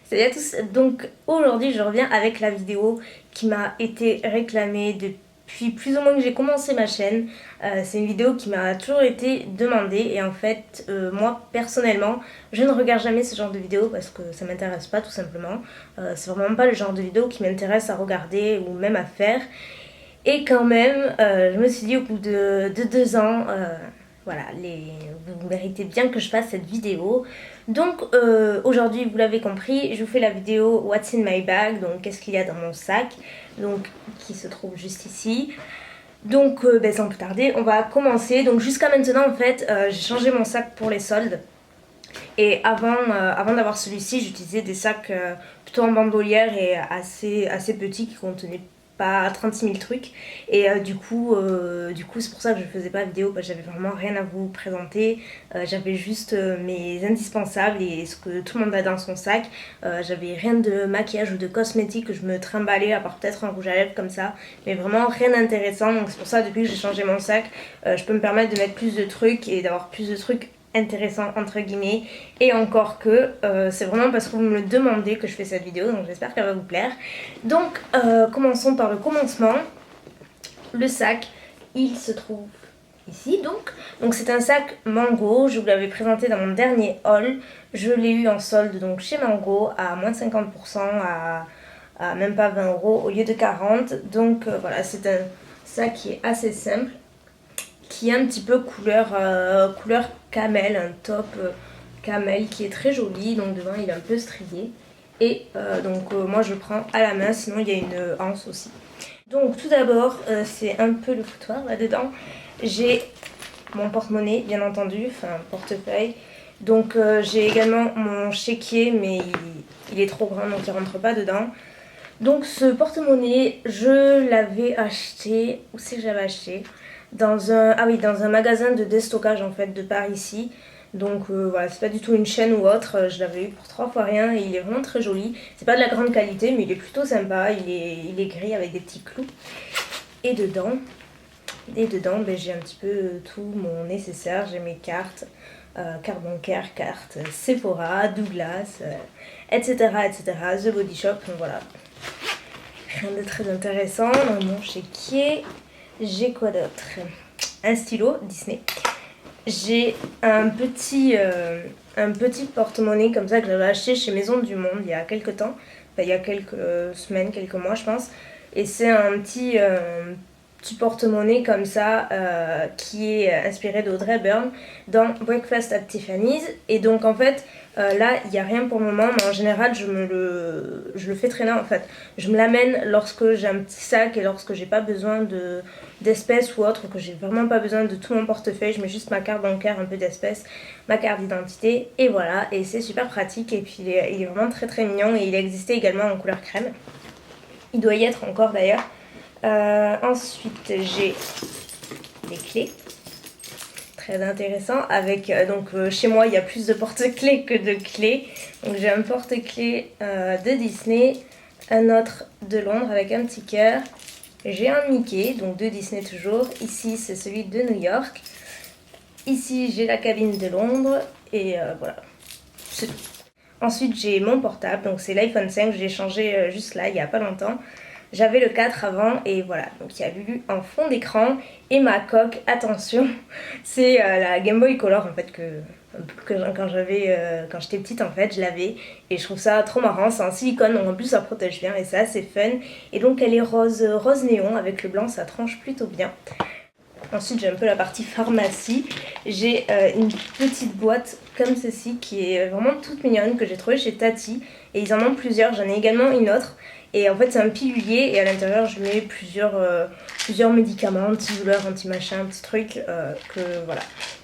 Salut à tous, donc aujourd'hui je reviens avec la vidéo qui m'a été réclamée depuis plus ou moins que j'ai commencé ma chaîne. C'est une vidéo qui m'a toujours été demandée et en fait moi personnellement je ne regarde jamais ce genre de vidéo parce que ça m'intéresse pas tout simplement. C'est vraiment pas le genre de vidéo qui m'intéresse à regarder ou même à faire. Et quand même je me suis dit au bout de 2 ans... voilà, vous méritez bien que je fasse cette vidéo. Donc aujourd'hui, vous l'avez compris, je vous fais la vidéo What's in my bag, donc qu'est-ce qu'il y a dans mon sac, donc qui se trouve juste ici. Donc sans plus tarder, on va commencer. Donc jusqu'à maintenant en fait, j'ai changé mon sac pour les soldes. Et avant d'avoir celui-ci, j'utilisais des sacs plutôt en bandolière et assez petits qui contenaient pas 36 000 trucs. Et du coup c'est pour ça que je faisais pas vidéo parce que j'avais vraiment rien à vous présenter. J'avais juste mes indispensables et ce que tout le monde a dans son sac. J'avais rien de maquillage ou de cosmétiques que je me trimballais à part peut-être un rouge à lèvres comme ça. Mais vraiment rien d'intéressant. Donc c'est pour ça depuis que j'ai changé mon sac, je peux me permettre de mettre plus de trucs et d'avoir plus de trucs intéressant entre guillemets, et encore que c'est vraiment parce que vous me le demandez que je fais cette vidéo, donc j'espère qu'elle va vous plaire. Donc commençons par le commencement. Le sac, il se trouve ici donc c'est un sac Mango, je vous l'avais présenté dans mon dernier haul, je l'ai eu en solde donc chez Mango à moins de 50%, à même pas 20 € au lieu de 40. Donc voilà, c'est un sac qui est assez simple, qui est un petit peu couleur camel, un top camel qui est très joli. Donc devant il est un peu strié et moi je prends à la main, sinon il y a une anse aussi. Donc tout d'abord c'est un peu le foutoir là dedans. J'ai mon porte-monnaie bien entendu, enfin portefeuille. Donc j'ai également mon chéquier mais il est trop grand donc il rentre pas dedans. Donc ce porte-monnaie je l'avais acheté, où c'est que j'avais acheté dans un magasin de déstockage en fait de par ici. Donc voilà, c'est pas du tout une chaîne ou autre, je l'avais eu pour 3 fois rien et il est vraiment très joli. C'est pas de la grande qualité mais il est plutôt sympa, il est gris avec des petits clous. Et dedans j'ai un petit peu tout mon nécessaire, j'ai mes cartes, carte bancaire, carte Sephora, Douglas, etc. The Body Shop, donc voilà. Rien de très intéressant dans mon chéquier. J'ai quoi d'autre? Un stylo Disney. J'ai un petit porte-monnaie comme ça que j'avais acheté chez Maison du Monde il y a quelques temps. Enfin, il y a quelques semaines, quelques mois je pense. Et c'est un petit porte-monnaie comme ça qui est inspiré d'Audrey Hepburn dans Breakfast at Tiffany's. Et donc en fait là il n'y a rien pour le moment, mais en général je le fais traîner en fait. Je me l'amène lorsque j'ai un petit sac et lorsque j'ai pas besoin d'espèces ou autre, que j'ai vraiment pas besoin de tout mon portefeuille. Je mets juste ma carte bancaire, un peu d'espèces, ma carte d'identité et voilà, et c'est super pratique. Et puis il est vraiment très très mignon et il existait également en couleur crème. Il doit y être encore d'ailleurs. Ensuite j'ai des clés, très intéressant, avec chez moi il y a plus de porte-clés que de clés. Donc j'ai un porte-clés de Disney, un autre de Londres avec un petit cœur. J'ai un Mickey, donc de Disney toujours. Ici c'est celui de New York. Ici j'ai la cabine de Londres et voilà, c'est tout. Ensuite j'ai mon portable, donc c'est l'iPhone 5, je l'ai changé juste là il y a pas longtemps. J'avais le 4 avant et voilà, donc il y a Lulu en fond d'écran et ma coque, attention, c'est la Game Boy Color en fait quand j'étais petite en fait, je l'avais et je trouve ça trop marrant. C'est en silicone donc en plus ça protège bien et c'est assez fun. Et donc elle est rose néon avec le blanc, ça tranche plutôt bien. Ensuite j'ai un peu la partie pharmacie. J'ai une petite boîte comme ceci qui est vraiment toute mignonne que j'ai trouvée chez Tati et ils en ont plusieurs, j'en ai également une autre. Et en fait c'est un pilulier et à l'intérieur je mets plusieurs médicaments, anti-douleur, anti-machin, petits trucs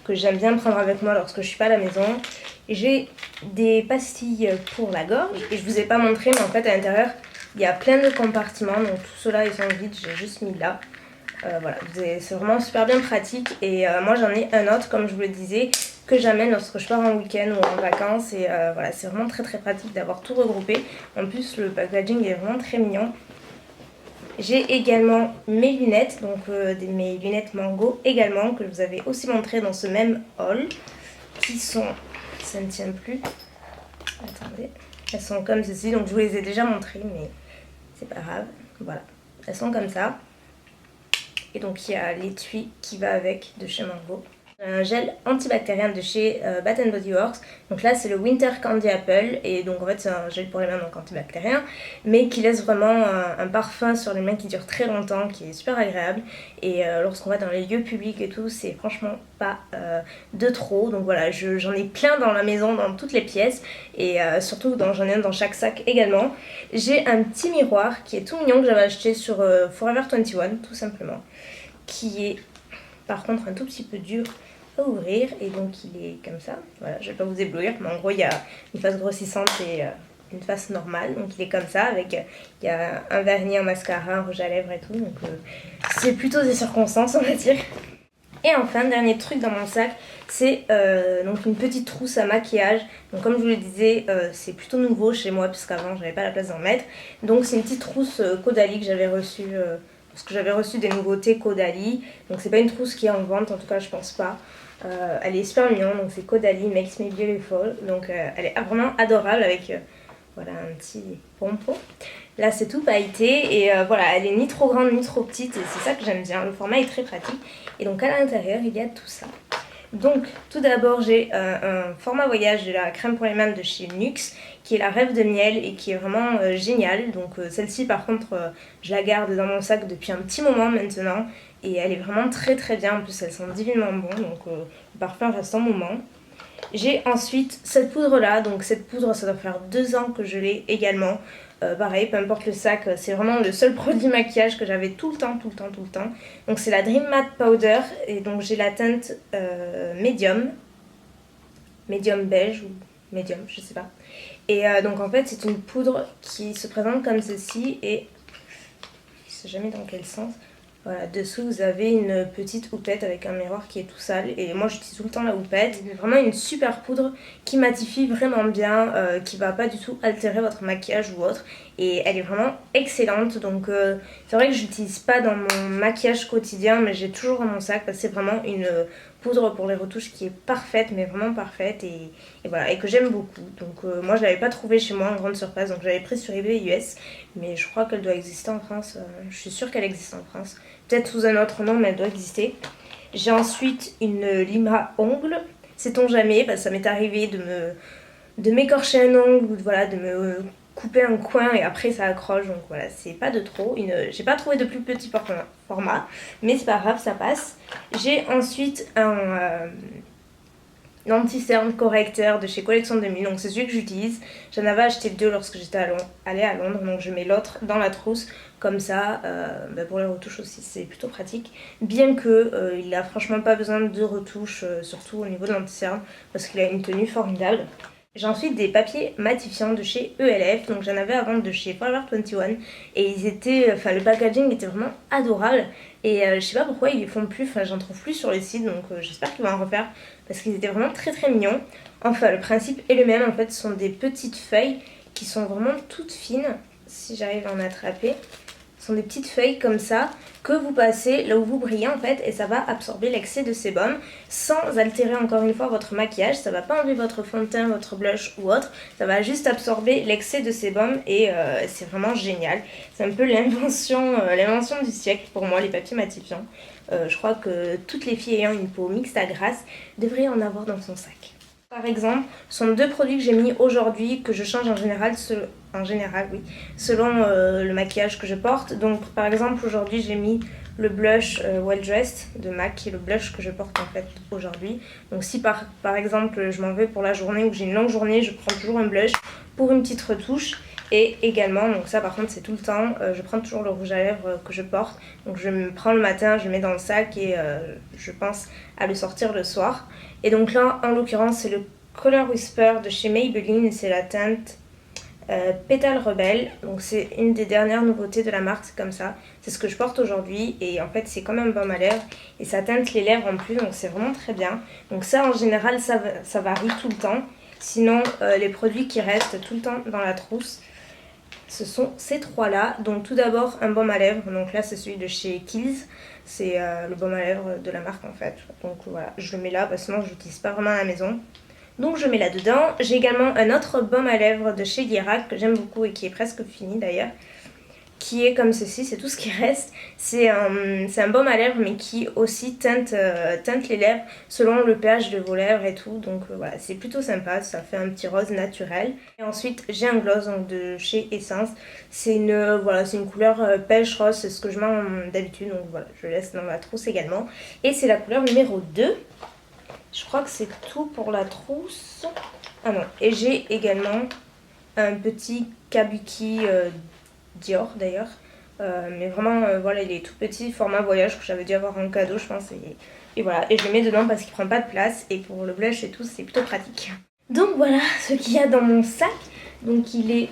que j'aime bien prendre avec moi lorsque je suis pas à la maison. J'ai des pastilles pour la gorge et je vous ai pas montré mais en fait à l'intérieur il y a plein de compartiments, donc tout cela ils sont vides, j'ai juste mis là. Voilà, c'est vraiment super bien pratique et moi j'en ai un autre comme je vous le disais que j'amène lorsque je pars en week-end ou en vacances et voilà, c'est vraiment très très pratique d'avoir tout regroupé. En plus le packaging est vraiment très mignon. J'ai également mes lunettes, donc mes lunettes Mango également que je vous avais aussi montré dans ce même haul, qui sont, ça ne tient plus, attendez, Elles sont comme ceci, donc je vous les ai déjà montrées, mais c'est pas grave. Voilà, elles sont comme ça. Et donc il y a l'étui qui va avec de chez Mango. Un gel antibactérien de chez Bath Body Works. Donc là c'est le Winter Candy Apple et donc en fait c'est un gel pour les mains donc antibactérien mais qui laisse vraiment un parfum sur les mains qui dure très longtemps, qui est super agréable et lorsqu'on va dans les lieux publics et tout c'est franchement pas de trop. Donc voilà, j'en ai plein dans la maison, dans toutes les pièces et surtout j'en ai un dans chaque sac également. J'ai un petit miroir qui est tout mignon que j'avais acheté sur Forever 21 tout simplement, qui est par contre un tout petit peu dur à ouvrir et donc il est comme ça. Voilà, je vais pas vous éblouir mais en gros il y a une face grossissante et une face normale, donc il est comme ça avec il y a un vernis, un mascara, un rouge à lèvres et tout, donc c'est plutôt des circonstances on va dire. Et enfin dernier truc dans mon sac, c'est donc une petite trousse à maquillage. Donc comme je vous le disais c'est plutôt nouveau chez moi puisqu'avant j'avais pas la place d'en mettre, donc c'est une petite trousse Caudalie que j'avais reçue parce que j'avais reçu des nouveautés Caudalie, donc c'est pas une trousse qui est en vente, en tout cas je pense pas. Elle est super mignonne, donc c'est Caudalie Makes Me Beautiful, donc elle est vraiment adorable avec voilà un petit pompon. Là c'est tout pailleté et voilà, elle est ni trop grande ni trop petite et c'est ça que j'aime bien, le format est très pratique. Et donc à l'intérieur il y a tout ça. Donc tout d'abord j'ai un format voyage de la crème pour les mains de chez NYX qui est la Rêve de Miel et qui est vraiment géniale. Donc celle-ci par contre je la garde dans mon sac depuis un petit moment maintenant et elle est vraiment très très bien, en plus elle sent divinement bon, donc le parfum reste en moment. J'ai ensuite cette poudre là, donc cette poudre ça doit faire 2 ans que je l'ai également. Pareil, peu importe le sac, c'est vraiment le seul produit maquillage que j'avais tout le temps. Donc c'est la Dream Matte Powder et donc j'ai la teinte médium beige ou médium, je sais pas. Et donc en fait c'est une poudre qui se présente comme ceci et je sais jamais dans quel sens. Voilà, dessous vous avez une petite houppette avec un miroir qui est tout sale et moi j'utilise tout le temps la houppette. C'est vraiment une super poudre qui matifie vraiment bien, qui va pas du tout altérer votre maquillage ou autre et elle est vraiment excellente. Donc c'est vrai que je l'utilise pas dans mon maquillage quotidien mais j'ai toujours dans mon sac parce que c'est vraiment une poudre pour les retouches qui est parfaite, mais vraiment parfaite et voilà, et que j'aime beaucoup. Donc moi je l'avais pas trouvée chez moi en grande surface, donc je l'avais prise sur eBay US, mais je crois qu'elle doit exister en France, je suis sûre qu'elle existe en France, peut-être sous un autre nom mais elle doit exister. J'ai ensuite une lima ongle, sait-on jamais, parce que ça m'est arrivé de m'écorcher un ongle ou voilà, de me couper un coin et après ça accroche, donc voilà, c'est pas de trop. J'ai pas trouvé de plus petit format, mais c'est pas grave, ça passe. J'ai ensuite un anti-cerne correcteur de chez Collection 2000, donc c'est celui que j'utilise. J'en avais acheté 2 lorsque j'étais allée à Londres, donc je mets l'autre dans la trousse, comme ça, pour les retouches aussi c'est plutôt pratique. Bien que il a franchement pas besoin de retouches, surtout au niveau de l'anti-cerne, parce qu'il a une tenue formidable. J'ai ensuite des papiers matifiants de chez ELF, donc j'en avais avant de chez Forever 21 et ils étaient, le packaging était vraiment adorable et je sais pas pourquoi ils les font plus, j'en trouve plus sur les sites, donc j'espère qu'ils vont en refaire parce qu'ils étaient vraiment très très mignons. Enfin le principe est le même, en fait ce sont des petites feuilles qui sont vraiment toutes fines, si j'arrive à en attraper. Ce sont des petites feuilles comme ça que vous passez là où vous brillez en fait et ça va absorber l'excès de sébum sans altérer encore une fois votre maquillage. Ça va pas enlever votre fond de teint, votre blush ou autre, ça va juste absorber l'excès de sébum et c'est vraiment génial. C'est un peu l'invention du siècle pour moi, les papiers matifiants. Je crois que toutes les filles ayant une peau mixte à grasse devraient en avoir dans son sac. Par exemple, ce sont 2 produits que j'ai mis aujourd'hui, que je change en général, selon le maquillage que je porte. Donc par exemple aujourd'hui j'ai mis le blush Well Dressed de MAC, qui est le blush que je porte en fait aujourd'hui. Donc si par exemple je m'en vais pour la journée ou que j'ai une longue journée, je prends toujours un blush pour une petite retouche. Et également, donc ça par contre c'est tout le temps, je prends toujours le rouge à lèvres que je porte. Donc je me prends le matin, je le mets dans le sac et je pense à le sortir le soir. Et donc là en l'occurrence c'est le Color Whisper de chez Maybelline et c'est la teinte Pétale Rebelle. Donc c'est une des dernières nouveautés de la marque, c'est comme ça. C'est ce que je porte aujourd'hui et en fait c'est comme un baume à lèvres et ça teinte les lèvres en plus, donc c'est vraiment très bien. Donc ça en général ça varie tout le temps. Sinon les produits qui restent tout le temps dans la trousse, ce sont ces 3 là. Donc tout d'abord un baume à lèvres, donc là c'est celui de chez Kiehl's, c'est le baume à lèvres de la marque en fait. Donc voilà, je le mets là parce que sinon je l'utilise pas vraiment à la maison. Donc je mets là-dedans. J'ai également un autre baume à lèvres de chez Lierac que j'aime beaucoup et qui est presque fini d'ailleurs. Qui est comme ceci, c'est tout ce qui reste. C'est un baume à lèvres mais qui aussi teinte les lèvres selon le pH de vos lèvres et tout. Donc voilà, c'est plutôt sympa, ça fait un petit rose naturel. Et ensuite j'ai un gloss donc, de chez Essence. C'est une couleur pêche rose, c'est ce que je mets d'habitude. Donc voilà, je le laisse dans ma trousse également. Et c'est la couleur numéro 2. Je crois que c'est tout pour la trousse. Ah non, et j'ai également un petit kabuki Dior d'ailleurs. Mais vraiment, voilà, il est tout petit, format voyage que j'avais dû avoir en cadeau, je pense. Et voilà, et je le mets dedans parce qu'il prend pas de place. Et pour le blush et tout, c'est plutôt pratique. Donc voilà ce qu'il y a dans mon sac. Donc il est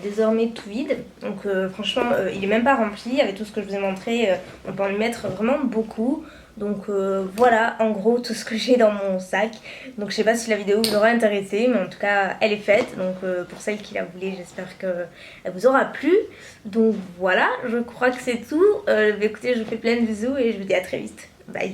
désormais tout vide. Donc franchement, il est même pas rempli. Avec tout ce que je vous ai montré, on peut en y mettre vraiment beaucoup. Donc voilà en gros tout ce que j'ai dans mon sac. Donc je sais pas si la vidéo vous aura intéressé, mais en tout cas elle est faite. Donc pour celle qui la voulait, j'espère qu'elle vous aura plu. Donc voilà, je crois que c'est tout. Écoutez, je vous fais plein de bisous et je vous dis à très vite. Bye.